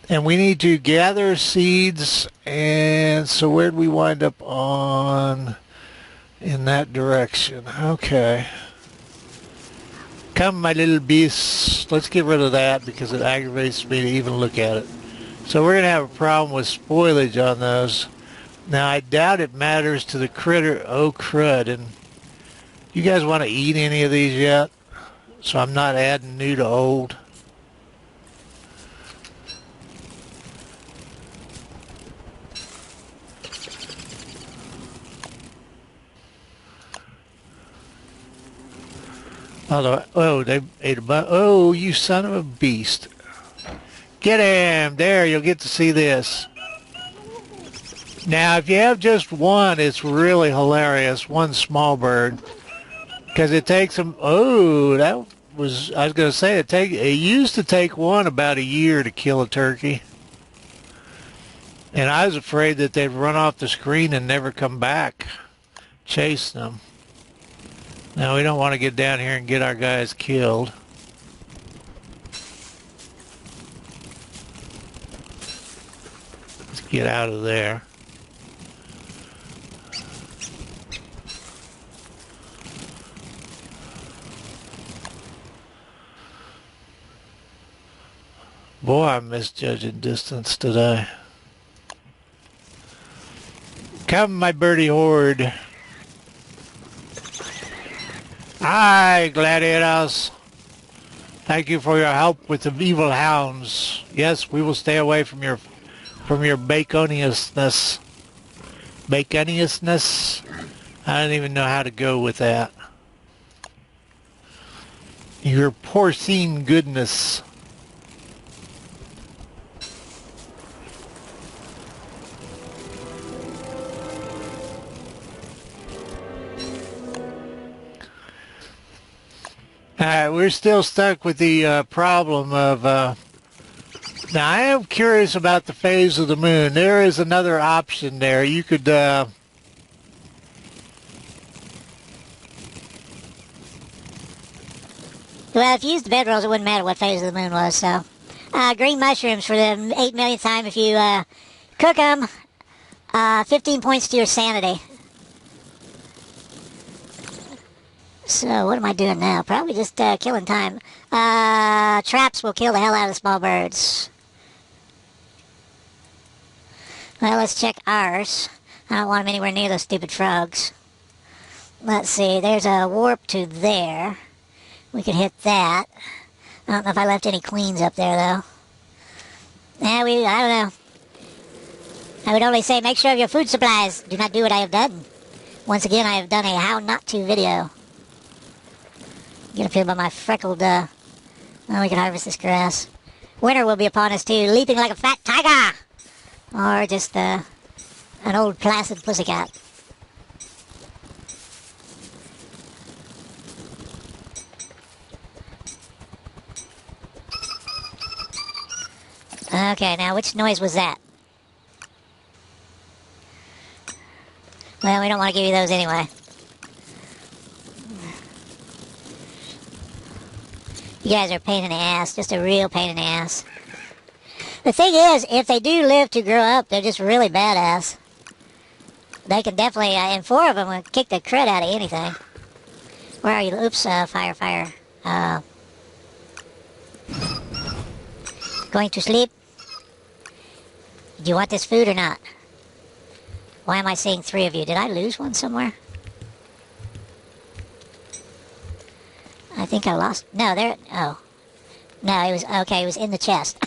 And we need to gather seeds, and so where'd we wind up on in that direction? Okay. Come, my little beasts. Let's get rid of that because it aggravates me to even look at it. So we're going to have a problem with spoilage on those. Now, I doubt it matters to the critter. Oh, crud. And you guys want to eat any of these yet? So I'm not adding new to old. Although, oh, they ate a bunch. Oh, you son of a beast. Get him. There, you'll get to see this. Now, if you have just one, it's really hilarious. One small bird. Because it takes them, oh, that was, I was going to say, it used to take one about a year to kill a turkey. And I was afraid that they'd run off the screen and never come back. Chase them. Now, we don't want to get down here and get our guys killed. Let's get out of there. Boy, I'm misjudging distance today. Come, my birdie horde. Hi, gladiators. Thank you for your help with the evil hounds. Yes, we will stay away from your baconiousness. Baconiousness? I don't even know how to go with that. Your porcine goodness. We're still stuck with the problem of... now, I am curious about the phase of the moon. There is another option there. You could... well, if you used the bedrolls, it wouldn't matter what phase of the moon was, so... green mushrooms for the 8 millionth time. If you cook them, 15 points to your sanity. So, what am I doing now? Probably just killing time. Traps will kill the hell out of the small birds. Well, let's check ours. I don't want them anywhere near those stupid frogs. Let's see, there's a warp to there. We could hit that. I don't know if I left any queens up there, though. I don't know. I would only say make sure of your food supplies. Do not do what I have done. Once again, I have done a how not to video. Get up here by my freckled, oh, we can harvest this grass. Winter will be upon us, too, leaping like a fat tiger! Or just, an old placid pussycat. Okay, now which noise was that? Well, we don't want to give you those anyway. You guys are a pain in the ass, just a real pain in the ass. The thing is, if they do live to grow up, they're just really badass. They can definitely, and 4 of them will kick the crud out of anything. Where are you? Oops, fire. Going to sleep? Do you want this food or not? Why am I seeing 3 of you? Did I lose one somewhere? I think I lost... No, there... Oh. No, it was... Okay, it was in the chest.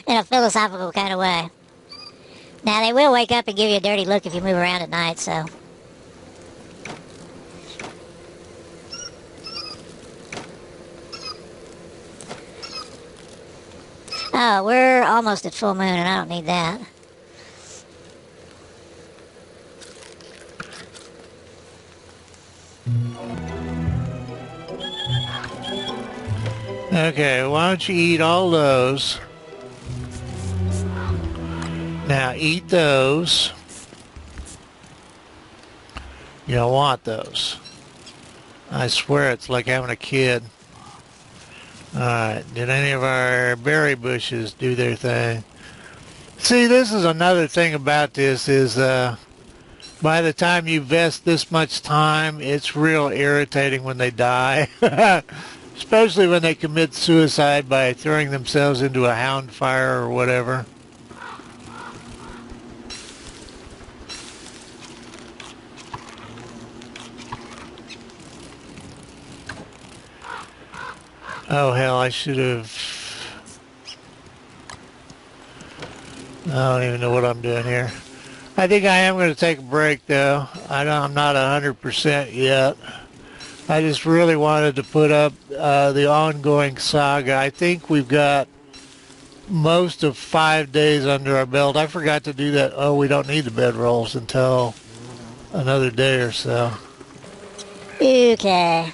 In a philosophical kind of way. Now, they will wake up and give you a dirty look if you move around at night, so... Oh, we're almost at full moon, and I don't need that. Okay, why don't you eat all those? Now eat those. You don't want those. I swear it's like having a kid. Alright, did any of our berry bushes do their thing? See, this is another thing about this is by the time you vest this much time, it's real irritating when they die. Especially when they commit suicide by throwing themselves into a hound fire or whatever. Oh hell, I should have... I don't even know what I'm doing here. I think I am going to take a break though. I'm not 100% yet. I just really wanted to put up the ongoing saga. I think we've got most of 5 days under our belt. I forgot to do that. Oh, we don't need the bedrolls until another day or so. Okay.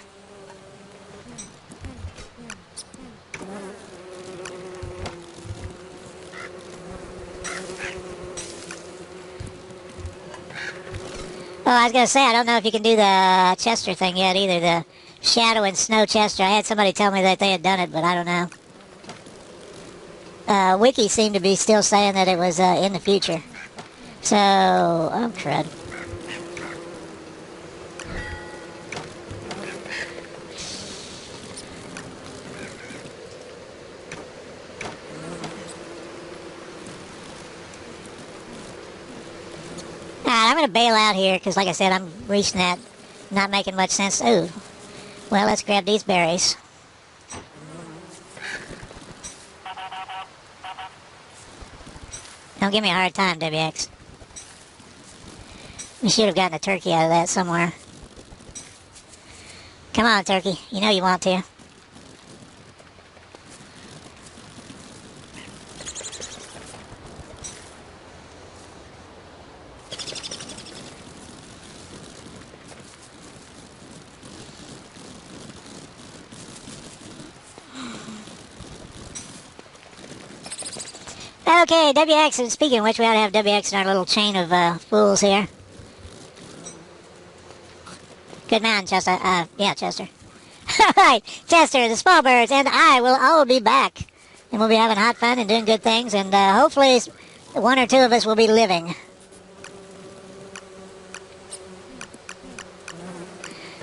Oh, I was going to say, I don't know if you can do the Chester thing yet either, the Shadow and Snow Chester. I had somebody tell me that they had done it, but I don't know. Wiki seemed to be still saying that it was in the future. So, oh, crud. I'm going to bail out here because, like I said, I'm reaching that, not making much sense. Ooh. Well, let's grab these berries. Don't give me a hard time, WX. We should have gotten a turkey out of that somewhere. Come on, turkey. You know you want to. Okay, WX, and speaking of which, we ought to have WX in our little chain of fools here. Good man, Chester. Yeah, Chester. Alright, Chester, the Smallbirds, and I will all be back. And we'll be having hot fun and doing good things, and hopefully one or two of us will be living.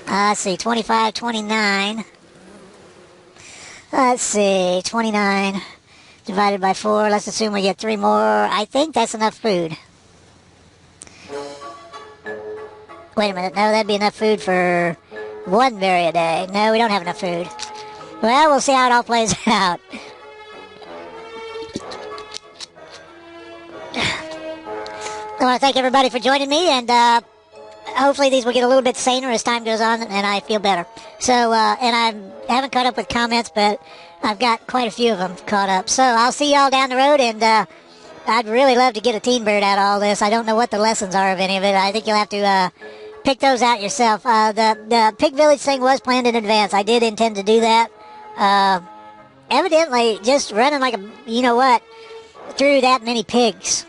Let's see, 25, 29. Let's see, 29... divided by 4, let's assume we get 3 more. I think that's enough food. Wait a minute, no, that'd be enough food for 1 berry a day. No, we don't have enough food. Well, we'll see how it all plays out. I want to thank everybody for joining me, and hopefully these will get a little bit saner as time goes on, and I feel better. So, and I haven't caught up with comments, but I've got quite a few of them caught up. So I'll see y'all down the road, and I'd really love to get a teen bird out of all this. I don't know what the lessons are of any of it. I think you'll have to pick those out yourself. The Pig Village thing was planned in advance. I did intend to do that. Evidently, just running like a you-know-what through that many pigs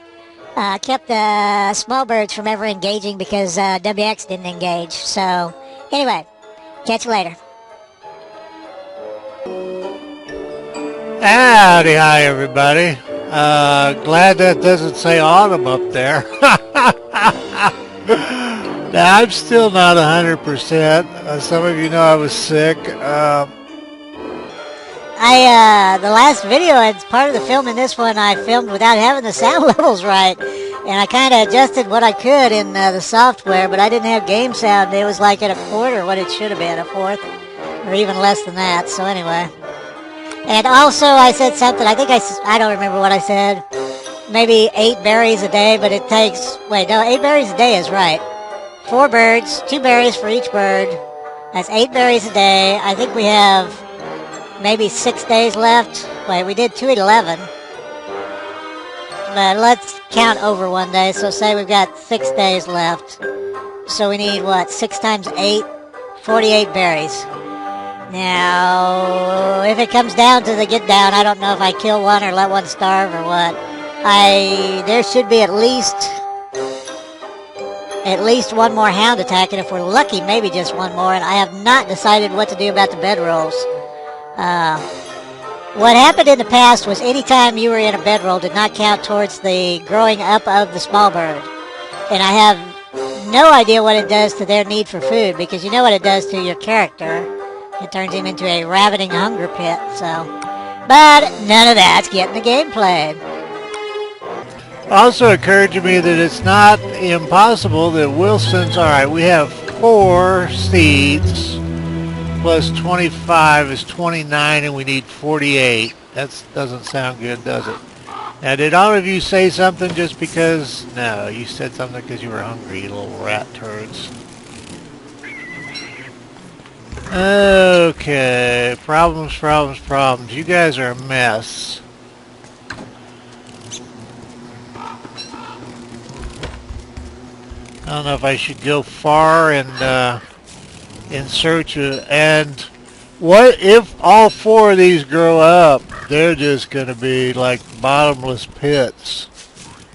kept the Smallbirds from ever engaging because WX didn't engage. So, anyway, catch you later. Howdy, hi everybody. Glad that doesn't say autumn up there. Now, I'm still not 100%. Some of you know I was sick. The last video, as part of the film in this one, I filmed without having the sound levels right. And I kind of adjusted what I could in the software, but I didn't have game sound. It was like at a quarter what it should have been, a fourth, or even less than that. So anyway. And also I said something, I don't remember what I said. Maybe 8 berries a day, but it takes, 8 berries a day is right. 4 birds, 2 berries for each bird. That's 8 berries a day. I think we have maybe 6 days left. Wait, we did 2 at 11. But let's count over 1 day. So say we've got 6 days left. So we need, 6 times 8? 48 berries. Now, if it comes down to the get down, I don't know if I kill one or let one starve or what. There should be at least one more hound attack, and if we're lucky, maybe just one more. And I have not decided what to do about the bedrolls. What happened in the past was anytime you were in a bedroll did not count towards the growing up of the small bird. And I have no idea what it does to their need for food, because you know what it does to your character. It turns him into a ravening hunger pit, so. But none of that's getting the gameplay. Also occurred to me that it's not impossible that Wilson's, all right, we have 4 seeds plus 25 is 29 and we need 48. That doesn't sound good, does it? Now, did all of you say something just because? No, you said something because you were hungry, you little rat turds. Okay, problems, problems, problems. You guys are a mess. I don't know if I should go far and in search of, and what if all 4 of these grow up? They're just going to be like bottomless pits.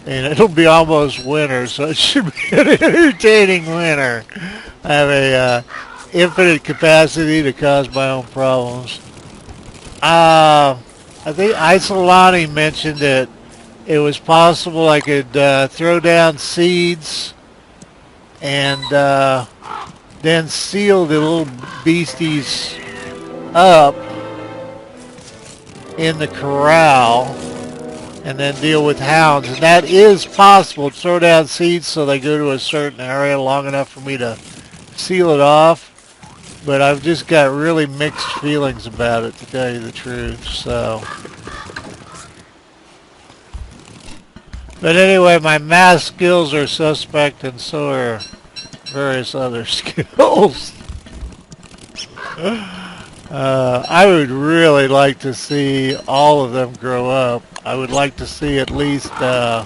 And it'll be almost winter, so it should be an entertaining winter. I have a infinite capacity to cause my own problems. I think Isolani mentioned that it was possible I could throw down seeds and then seal the little beasties up in the corral and then deal with hounds. And that is possible. Throw down seeds so they go to a certain area long enough for me to seal it off. But I've just got really mixed feelings about it, to tell you the truth. So, but anyway, my math skills are suspect, and so are various other skills. I would really like to see all of them grow up. I would like to see at least 1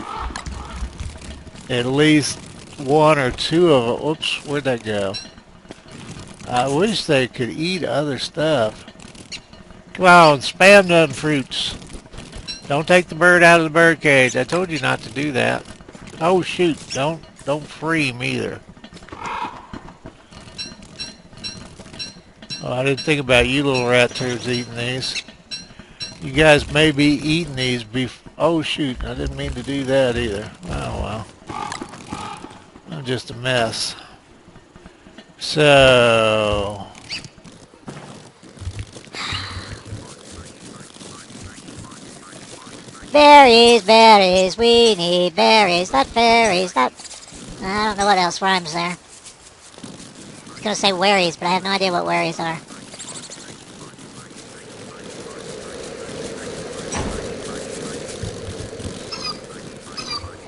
or 2 of them. Oops, where'd that go? I wish they could eat other stuff. Come on, spam done fruits. Don't take the bird out of the bird cage. I told you not to do that. Oh shoot, don't free him either. Oh, I didn't think about you little rat turds eating these. You guys may be eating these oh shoot, I didn't mean to do that either. Oh well. I'm just a mess. So Berries, berries, we need berries, not fairies, not... I don't know what else rhymes there. I was going to say worries, but I have no idea what worries are.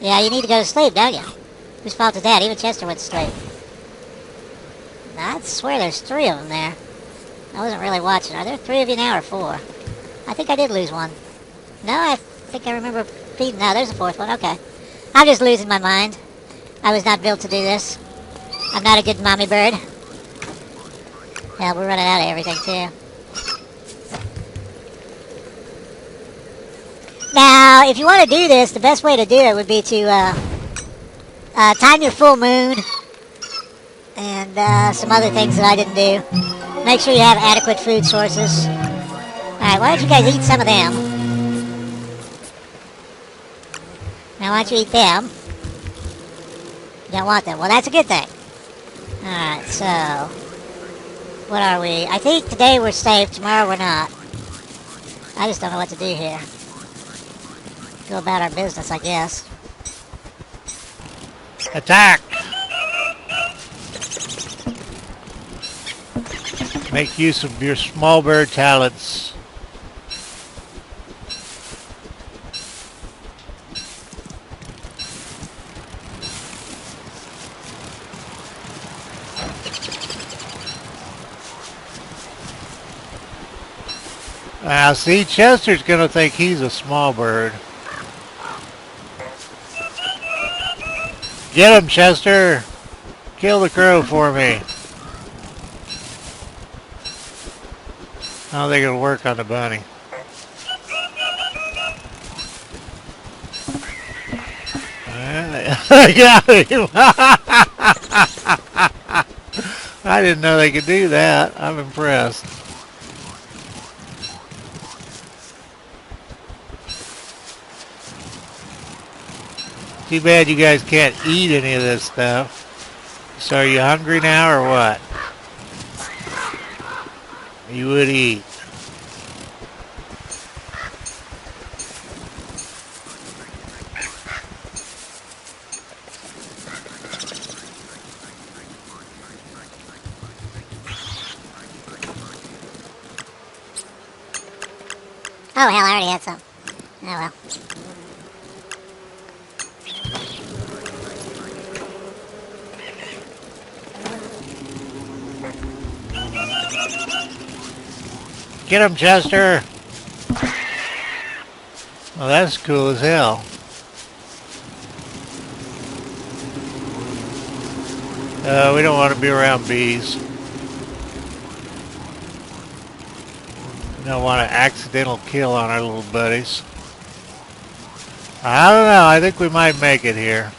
Yeah, you need to go to sleep, don't you? Whose fault is that? Even Chester went to sleep. I swear there's 3 of them there. I wasn't really watching. Are there 3 of you now or 4? I think I did lose one. No, I think I remember feeding. No, there's a 4th one. Okay. I'm just losing my mind. I was not built to do this. I'm not a good mommy bird. Hell, we're running out of everything, too. Now, if you want to do this, the best way to do it would be to time your full moon and some other things that I didn't do. Make sure you have adequate food sources. Alright, why don't you guys eat some of them? Now, why don't you eat them? You don't want them. Well, that's a good thing. Alright, so... what are we? I think today we're safe, tomorrow we're not. I just don't know what to do here. Go about our business, I guess. attack! Make use of your small bird talents. Now, see, Chester's going to think he's a small bird. Get him, Chester! Kill the crow for me. How are they going to work on the bunny? I got him! I didn't know they could do that. I'm impressed. Too bad you guys can't eat any of this stuff. So are you hungry now or what? You would eat. Oh, hell, I already had some. Oh, well. Get him, Chester! Well, that's cool as hell. We don't want to be around bees. We don't want an accidental kill on our little buddies. I don't know. I think we might make it here.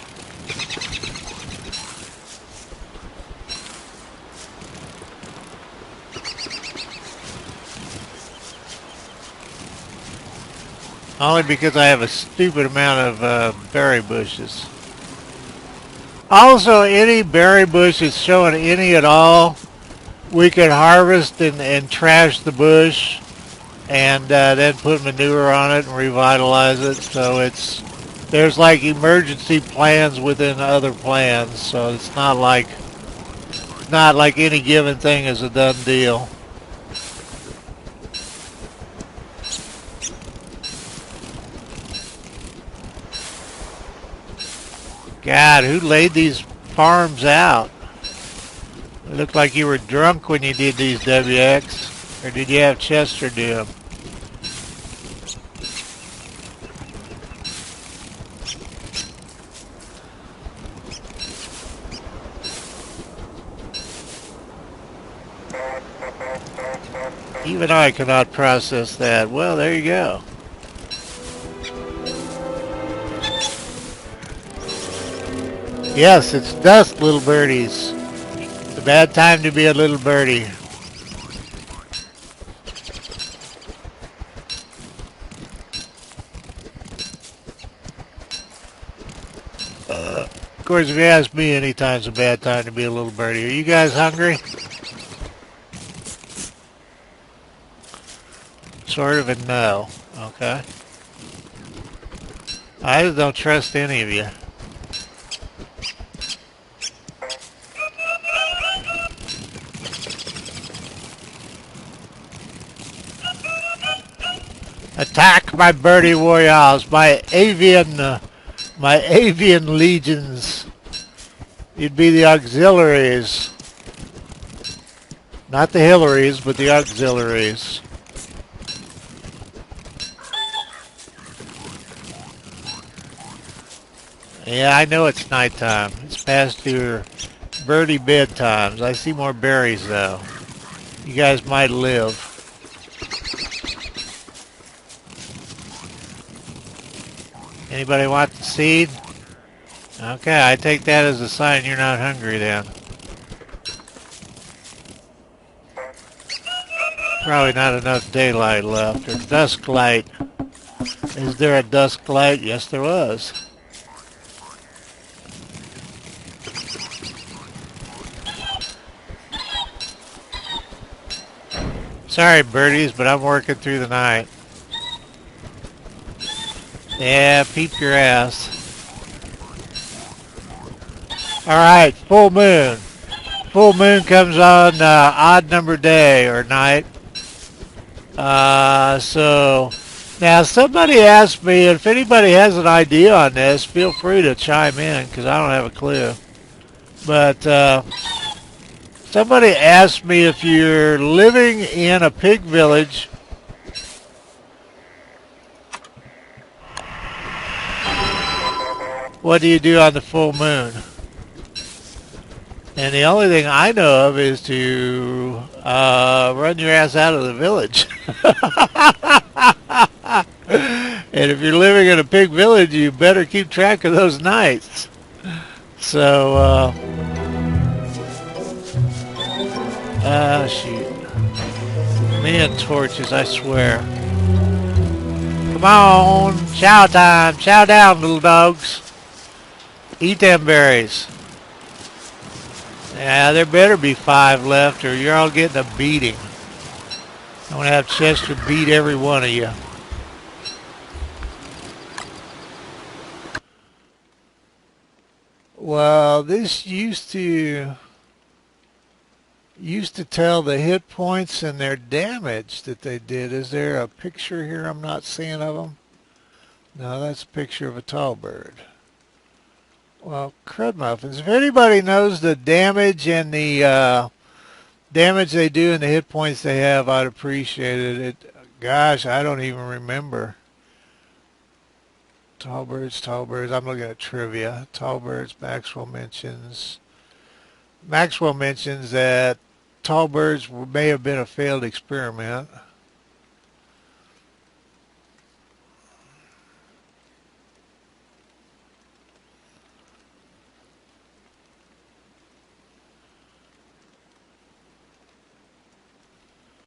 Only because I have a stupid amount of berry bushes. Also, any berry bush that's showing any at all, we could harvest and trash the bush and then put manure on it and revitalize it. So there's like emergency plans within other plans. So it's not like any given thing is a done deal. God, who laid these farms out? It looked like you were drunk when you did these, WX. Or did you have Chester do them? Even I cannot process that. Well, there you go. Yes, it's dusk, little birdies. It's a bad time to be a little birdie. Of course, if you ask me, any time's a bad time to be a little birdie. Are you guys hungry? Sort of a no. Okay. I just don't trust any of you. Attack my birdie warriors, my avian legions. You'd be the auxiliaries. Not the Hillarys, but the auxiliaries. Yeah, I know it's nighttime. It's past your birdie bedtimes. I see more berries, though. You guys might live. Anybody want the seed? Okay, I take that as a sign you're not hungry then. Probably not enough daylight left, or dusk light. Is there a dusk light? Yes, there was. Sorry, birdies, but I'm working through the night. Yeah, peep your ass. Alright, full moon. Full moon comes on odd number day or night. So, now somebody asked me, if anybody has an idea on this, feel free to chime in, because I don't have a clue. But, somebody asked me if you're living in a pig village, what do you do on the full moon? And the only thing I know of is to run your ass out of the village. And if you're living in a pig village, you better keep track of those nights. So, shoot. Me and torches, I swear. Come on, chow time. Chow down, little dogs. Eat them berries. Yeah, there better be 5 left or you're all getting a beating. I'm going to have Chester beat every one of you. Well, this used to tell the hit points and their damage that they did. Is there a picture here I'm not seeing of them? No, that's a picture of a tall bird. Well, crud muffins. If anybody knows the damage and the damage they do and the hit points they have, I'd appreciate it. Gosh, I don't even remember. Tall birds, tall birds. I'm looking at trivia. Tall birds, Maxwell mentions that tall birds may have been a failed experiment.